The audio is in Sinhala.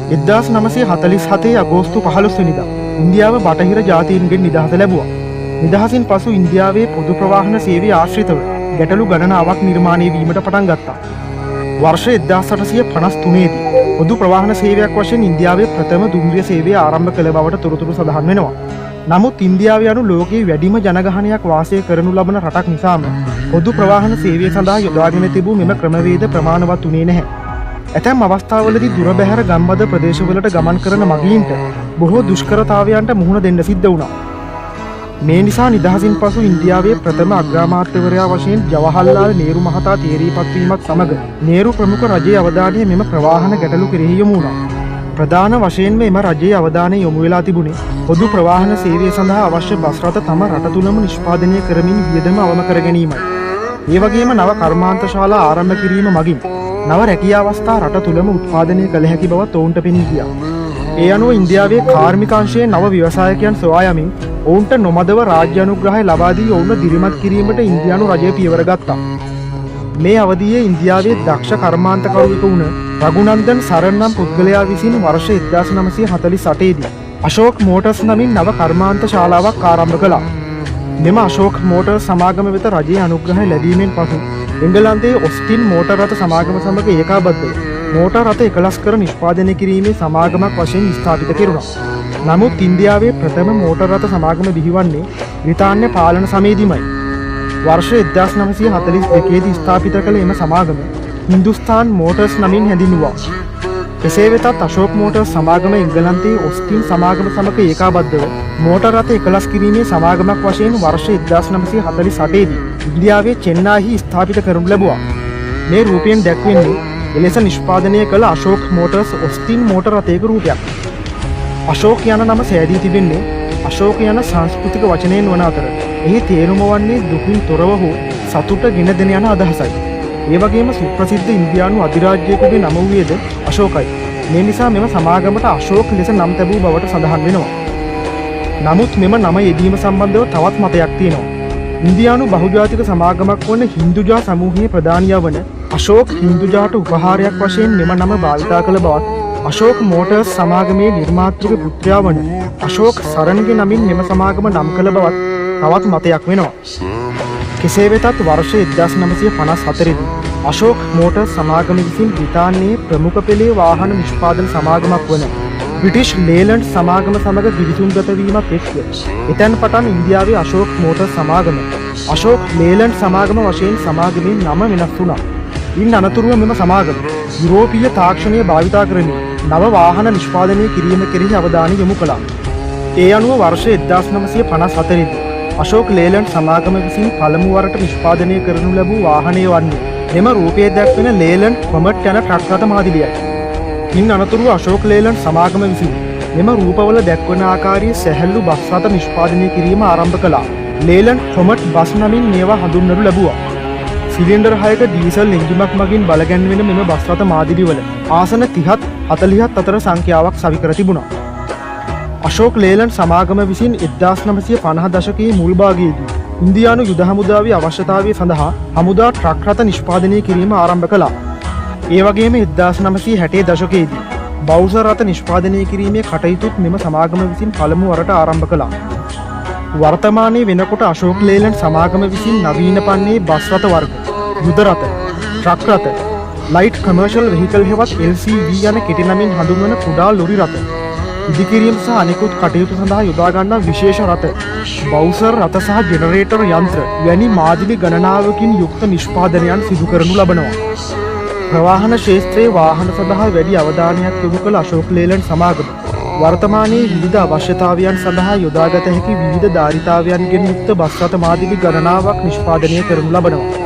1947 අගෝස්තු 15 වෙනිදා ඉන්දියාව බටහිර ජාතීන්ගෙන් නිදහස ලැබුවා. නිදහසින් පසු ඉන්දියාවේ පොදු ප්‍රවාහන සේවය ආශ්‍රිතව ගැටලු ගණනාවක් නිර්මාණය වීමට පටන් ගත්තා. වර්ෂ 1853 දී පොදු ප්‍රවාහන සේවයක් වශයෙන් ඉන්දියාවේ ප්‍රථම දුම්රිය සේවය ආරම්භ කළ බවට තොරතුරු සඳහන් වෙනවා. නමුත් ඉන්දියාව යනු ලෝකයේ වැඩිම ජනගහනයක් වාසය කරනු ලබන රටක් නිසාම පොදු ප්‍රවාහන සේවය සඳහා යොදාගෙන තිබූ මෙම ක්‍රමවේද ප්‍රමාණවත් වුණේ නැහැ. ඇතැම් අවස්ථාවලදී දුර බැහැර ගම්බද ප්‍රදේශවලට ගමන් කරන මගීන්ට බොහෝ දුෂ්කරතාවයන්ට මුහුණ දෙන්න සිද්ධ වුණා. මේ නිසා නිදහසින් පසු ඉන්දියාවේ ප්‍රථම අග්‍රාමාත්‍යවරයා වශයෙන් ජවහර්ලාල් නේරු මහතා තේරීපත් වීමත් සමග නේරු ප්‍රමුඛ රජයේ අවධානය මෙම ප්‍රවාහන ගැටලු කෙරෙහි යොමු වුණා. ප්‍රධාන වශයෙන්ම එම රජයේ අවධානය යොමු වෙලා තිබුණේ පොදු ප්‍රවාහන සේවය සඳහා අවශ්‍ය බස් රථ තම රට තුලම නිෂ්පාදනය කරමින් වියදම අවම කර ගැනීමයි. ඒ වගේම නව කර්මාන්තශාලා ආරම්භ කිරීම මගින් නව රැකියා අවස්ථා රට තුලම උත්පාදනය කළ හැකි බව ඔවුන්ට පෙනී ගියා. ඒ අනුව ඉන්දියාවේ කාර්මික අංශයේ නව ව්‍යවසායකයන් සොයා යමින් ඔවුන්ට නොමදව රාජ්‍ය අනුග්‍රහය ලබා දී ඔවුන්ව දිරිමත් කිරීමට ඉන්දියානු රජය පියවර ගත්තා. මේ අවධියේ ඉන්දියාවේ දක්ෂ කර්මාන්තකරුවෙකු වුණ රඝුනන්දන් සරන් නම් පුද්ගලයා විසින් වර්ෂ 1948 දී අශෝක් මෝටර්ස් නමින් නව කර්මාන්ත ශාලාවක් ආරම්භ කළා. මෙම අශෝක් මෝටර්ස් සමාගම වෙත රජයේ අනුග්‍රහය ලැබීමෙන් පසු එංගලන්තයේ ඔස්ටින් මෝටර් රථ සමාගම සමග ඒකාබද්ධව මෝටර් රථ 11 කර නිෂ්පාදනය කිරීමේ සමාගමක් වශයෙන් ස්ථාපිත කෙරුණා. නමුත් ඉන්දියාවේ ප්‍රථම මෝටර් රථ සමාගම බිහිවන්නේ බ්‍රිතාන්‍ය පාලන සමයේදීමයි. වර්ෂ 1942 දී ස්ථාපිත කළ එම සමාගම හින්දුස්තාන් මෝටර්ස් නමින් හැඳින්වුවා. කෙසේ වෙතත් අශෝක් මෝටර්ස් සමාගම එංගලන්තයේ ඔස්ටින් සමාගම සමග ඒකාබද්ධව මෝටර් රථ 11 කිරීමේ සමාගමක් වශයෙන් වර්ෂ 1948 දී ඉන්දියාවේ චෙන්නයිහි ස්ථාපිත කරනු ලැබුවා. මේ රූපයෙන් දැක්වෙන්නේ එලෙස නිෂ්පාදනය කළ අශෝක් මෝටර්ස් ඔස්ටින් මෝටර් රථයක රූපයක්. අශෝක් යන නම සෑදී තිබෙන්නේ අශෝක යන සංස්කෘතික වචනයෙන් වන අතර එහි තේරුම වන්නේ දුකින් තොරව හෝ සතුට ගෙන දෙන යන අදහසයි. ඒ වගේම සුප්‍රසිද්ධ ඉන්දියානු අධිරාජ්‍යයකගේ නම වූයේද අශෝකයි. මේ නිසා මෙම සමාගමට අශෝක් ලෙස නම් තැබූ බවට සඳහන් වෙනවා. නමුත් මෙම නම යෙදීම සම්බන්ධව තවත් මතයක් තියෙනවා. ඉන්දියානු බහුජාතික සමාගමක් වන හින්දුජා සමූහයේ ප්‍රධානියා වන අශෝක් හින්දුජාට උපහාරයක් වශයෙන් මෙම නම භාවිතා කළ බවත් අශෝක් මෝටර්ස් සමාගමේ නිර්මාතෘක පුත්‍රයා වන අශෝක් සරන්ගේ නමින් මෙම සමාගම නම් කළ බවත් තවත් මතයක් වෙනවා. කෙසේ වෙතත් වර්ෂ 1954 දී අශෝක් මෝටර්ස් සමාගම විසින් බ්‍රිතාන්‍යයේ ප්‍රමුඛ පෙළේ වාහන නිෂ්පාදන සමාගමක් වන බ්‍රිටිෂ් ලේලන්ඩ් සමාගම සමග ගිවිසුම්ගත වීමත් එක්ක එතැන් පටන් ඉන්දියාවේ අශෝක් මෝටර්ස් සමාගම අශෝක් ලේලන්ඩ් සමාගම වශයෙන් සමාගමේ නම වෙනස් වුණා. ඉන් අනතුරුව මෙම සමාගම යුරෝපීය තාක්ෂණය භාවිතා කරමින් නව වාහන නිෂ්පාදනය කිරීම කෙරෙහි අවධානය යොමු කළා. ඒ අනුව වර්ෂ 1954 දී අශෝක් ලේලන්ඩ් සමාගම විසින් පළමු වරට නිෂ්පාදනය කරනු ලැබූ වාහනය වන්නේ මෙම රූපයේ දැක්වෙන ලේලන්ඩ් කොමට් යන ට්‍රක් රථ මාදිලියයි. ඉන් අනතුරුව අශෝක් ලේලන්ඩ් සමාගම විසින් මෙම රූපවල දැක්වන ආකාරයේ සැහැල්ලු බස් රථ නිෂ්පාදනය කිරීම ආරම්භ කළා. ලේලන්ඩ් කොමට් බස් නමින් මේවා හඳුන්වනු ලැබුවා. සිලින්ඩර් 6ක ඩීසල් එන්ජිමක් මගින් බලගැන්වෙන මෙම බස් රථ මාදිලිවල ආසන 30ත් 40ත් අතර සංඛ්‍යාවක් සවි කර තිබුණා. අශෝක් ලේලන්ඩ් සමාගම විසින් 1950 දශකයේ මුල් භාගයේදී ඉන්දියානු යුද හමුදාවේ අවශ්‍යතාවය සඳහා හමුදා ට්‍රක් රථ නිෂ්පාදනය කිරීම ආරම්භ කළා. ඒ වගේම 1960 දශකයේදී බවුසර් රථ නිෂ්පාදනය කිරීමේ කටයුතුත් මෙම සමාගම විසින් පළමු වරට ආරම්භ කළා. වර්තමානයේ වෙනකොට අශෝක් ලේලන්ඩ් සමාගම විසින් නවීන පන්නේ බස් රථ වර්ග, යුද රථ, ට්‍රක් රථ, ලයිට් කමර්ෂල් වෙහිකල් හෙවත් LCV යන කෙටි නමින් හඳුන්වන කුඩා ලොරි රථ, ඉදිකිරීම සහ අනෙකුත් කටයුතු සඳහා යොදා ගන්නා විශේෂ රථ, බවුසර් රථ සහ ජෙනරේටර් යන්ත්‍ර වැනි මාදිලි ගණනාවකින් යුක්ත නිෂ්පාදනයන් සිදු කරනු ලබනවා. ප්‍රවාහන ක්ෂේත්‍රයේ වාහන සඳහා වැඩි අවධානයක් යොමු කළ අශෝක් ලේලන්ඩ් සමාගම වර්තමානයේ විවිධ අවශ්‍යතාවයන් සඳහා යොදාගත හැකි විවිධ ධාරිතාවයන්ගෙන් යුක්ත බස් රථ මාදිලි ගණනාවක් නිෂ්පාදනය කරනු ලබනවා.